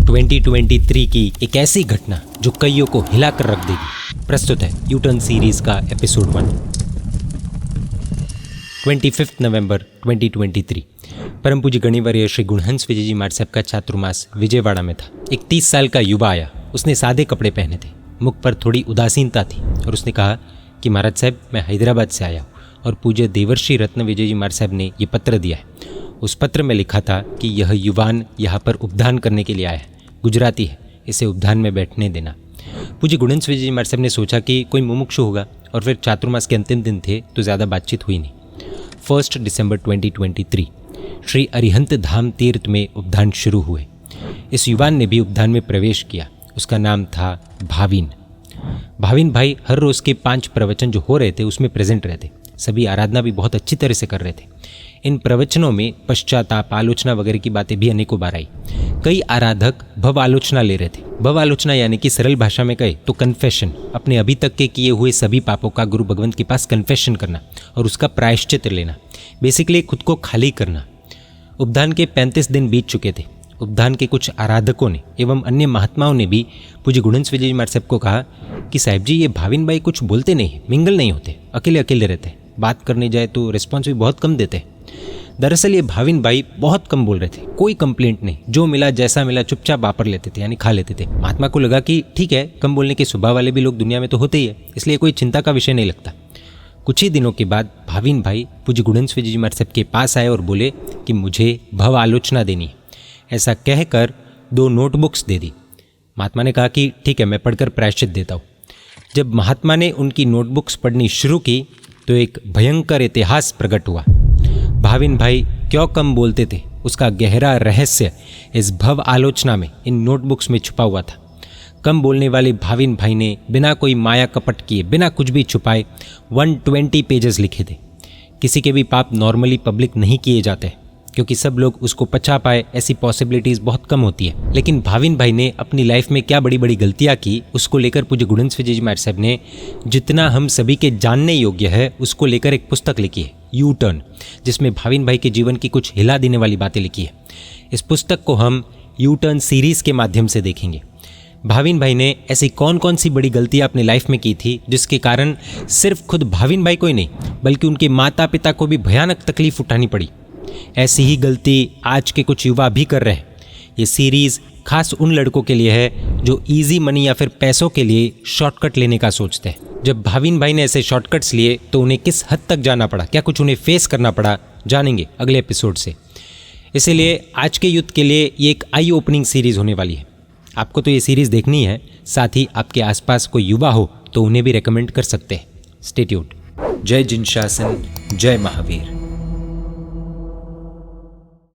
2023 की एक ऐसी घटना जो कईयों को हिलाकर रख देगी। प्रस्तुत है यू टर्न सीरीज का एपिसोड 1। 25 नवंबर 2023 परम पूज्य गणिवर्य श्री गुणहंस विजय जी महाराज साहब का चातुर्मास विजयवाड़ा में था। एक 30 साल का युवा आया। उसने सादे कपड़े पहने थे, मुख पर थोड़ी उदासीनता थी और उसने कहा कि महाराज साहब, मैं हैदराबाद से आया हूँ और पूज्य देवर्षि रत्न विजय जी महाराज साहब ने ये पत्र दिया है। उस पत्र में लिखा था कि यह युवान यहाँ पर उपधान करने के लिए आया है, गुजराती है, इसे उपधान में बैठने देना। पूज्य गुणहंस विजय जी महाराज साहब ने सोचा कि कोई मुमुक्षु होगा और फिर चातुर्मास के अंतिम दिन थे तो ज़्यादा बातचीत हुई नहीं। 1 दिसंबर 2023 श्री अरिहंत धाम तीर्थ में उपधान शुरू हुए। इस युवान ने भी उपधान में प्रवेश किया। उसका नाम था भाविन। भाविन भाई हर रोज़ के 5 प्रवचन जो हो रहे थे उसमें प्रेजेंट रहते। सभी आराधना भी बहुत अच्छी तरह से कर रहे थे। इन प्रवचनों में पश्चाताप, आलोचना वगैरह की बातें भी अनेकों बार आई। कई आराधक भव आलोचना ले रहे थे। भव आलोचना यानी कि सरल भाषा में कहे तो कन्फेशन, अपने अभी तक के किए हुए सभी पापों का गुरु भगवंत के पास कन्फेशन करना और उसका प्रायश्चित लेना, बेसिकली खुद को खाली करना। उपधान के 35 दिन बीत चुके थे। उपधान के कुछ आराधकों ने एवं अन्य महात्माओं ने भी पूज्य गुणहंस विजय जी महाराज साहब को कहा कि साहब जी, ये भाविन भाई कुछ बोलते नहीं, मिंगल नहीं होते, अकेले अकेले रहते, बात करने जाए तो रिस्पॉन्स भी बहुत कम देते। दरअसल ये भाविन भाई बहुत कम बोल रहे थे, कोई कंप्लेंट नहीं, जो मिला जैसा मिला चुपचाप वापर लेते थे, यानी खा लेते थे। महात्मा को लगा कि ठीक है, कम बोलने के स्वभाव वाले भी लोग दुनिया में तो होते ही है, इसलिए कोई चिंता का विषय नहीं लगता। कुछ ही दिनों के बाद भाविन भाई पूज्य गुणहंस विजय जी महाराज साहब के पास आए और बोले कि मुझे भव आलोचना देनी है। ऐसा कहकर 2 नोटबुक्स दे दी। महात्मा ने कहा कि ठीक है, मैं पढ़कर प्रायश्चित देता हूँ। जब महात्मा ने उनकी नोटबुक्स पढ़नी शुरू की तो एक भयंकर इतिहास प्रकट हुआ। भाविन भाई क्यों कम बोलते थे, उसका गहरा रहस्य इस भव आलोचना में, इन नोटबुक्स में छुपा हुआ था। कम बोलने वाले भाविन भाई ने बिना कोई माया कपट किए, बिना कुछ भी छुपाए 120 पेजेस लिखे थे। किसी के भी पाप नॉर्मली पब्लिक नहीं किए जाते क्योंकि सब लोग उसको पचा पाए, ऐसी पॉसिबिलिटीज़ बहुत कम होती है। लेकिन भाविन भाई ने अपनी लाइफ में क्या बड़ी बड़ी गलतियाँ की, उसको लेकर पूज्य गुणहंस विजय जी महाराज साहब ने जितना हम सभी के जानने योग्य है उसको लेकर एक पुस्तक लिखी है, यू टर्न, जिसमें भाविन भाई के जीवन की कुछ हिला देने वाली बातें लिखी है। इस पुस्तक को हम यू टर्न सीरीज़ के माध्यम से देखेंगे। भाविन भाई ने ऐसी कौन कौन सी बड़ी गलतियाँ अपनी लाइफ में की थी जिसके कारण सिर्फ खुद भाविन भाई को ही नहीं बल्कि उनके माता पिता को भी भयानक तकलीफ उठानी पड़ी। ऐसी ही गलती आज के कुछ युवा भी कर रहे हैं। ये सीरीज़ खास उन लड़कों के लिए है जो इजी मनी या फिर पैसों के लिए शॉर्टकट लेने का सोचते हैं। जब भाविन भाई ने ऐसे शॉर्टकट्स लिए तो उन्हें किस हद तक जाना पड़ा, क्या कुछ उन्हें फेस करना पड़ा, जानेंगे अगले एपिसोड से। इसीलिए आज के यूथ के लिए ये एक आई ओपनिंग सीरीज़ होने वाली है। आपको तो ये सीरीज़ देखनी है, साथ ही आपके आसपास कोई युवा हो तो उन्हें भी रेकमेंड कर सकते हैं। Stay tuned. जय जिन शासन, जय महावीर।